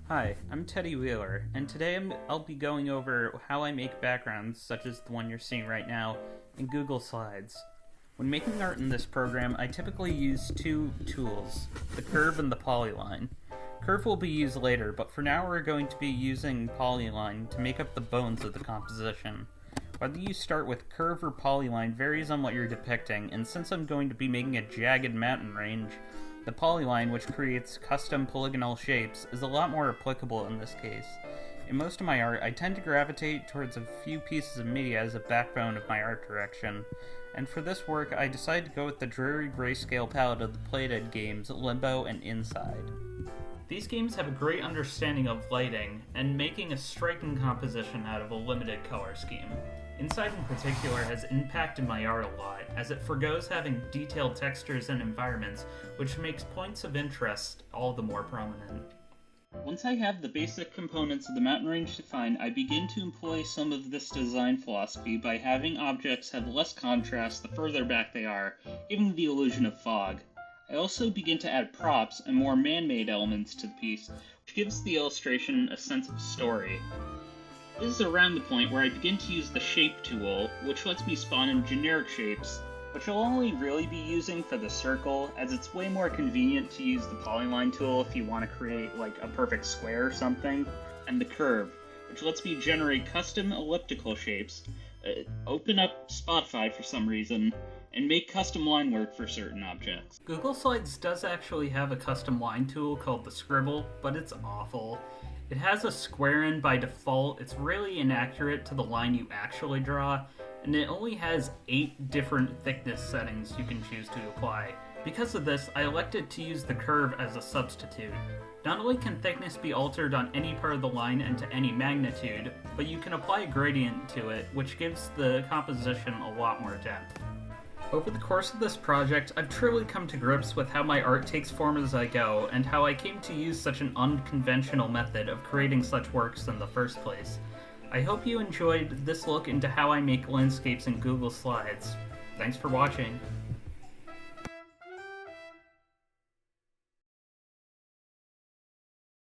Hi, I'm Teddy Wheeler, and today I'll be going over how I make backgrounds such as the one you're seeing right now in Google Slides. When making art in this program, I typically use two tools, the curve and the polyline. Curve will be used later, but for now we're going to be using polyline to make up the bones of the composition. Whether you start with curve or polyline varies on what you're depicting, and since I'm going to be making a jagged mountain range, the polyline, which creates custom polygonal shapes, is a lot more applicable in this case. In most of my art, I tend to gravitate towards a few pieces of media as a backbone of my art direction, and for this work I decided to go with the dreary grayscale palette of the Playdead games Limbo and Inside. These games have a great understanding of lighting, and making a striking composition out of a limited color scheme. Inside in particular has impacted my art a lot, as it forgoes having detailed textures and environments, which makes points of interest all the more prominent. Once I have the basic components of the mountain range defined, I begin to employ some of this design philosophy by having objects have less contrast the further back they are, giving the illusion of fog. I also begin to add props and more man-made elements to the piece, which gives the illustration a sense of story. This is around the point where I begin to use the Shape tool, which lets me spawn in generic shapes, which I'll only really be using for the circle, as it's way more convenient to use the Polyline tool if you want to create like a perfect square or something, and the Curve, which lets me generate custom elliptical shapes, open up Spotify for some reason, and make custom line work for certain objects. Google Slides does actually have a custom line tool called the Scribble, but it's awful. It has a square in by default, it's really inaccurate to the line you actually draw, and it only has 8 different thickness settings you can choose to apply. Because of this, I elected to use the curve as a substitute. Not only can thickness be altered on any part of the line and to any magnitude, but you can apply a gradient to it, which gives the composition a lot more depth. Over the course of this project, I've truly come to grips with how my art takes form as I go, and how I came to use such an unconventional method of creating such works in the first place. I hope you enjoyed this look into how I make landscapes in Google Slides. Thanks for watching.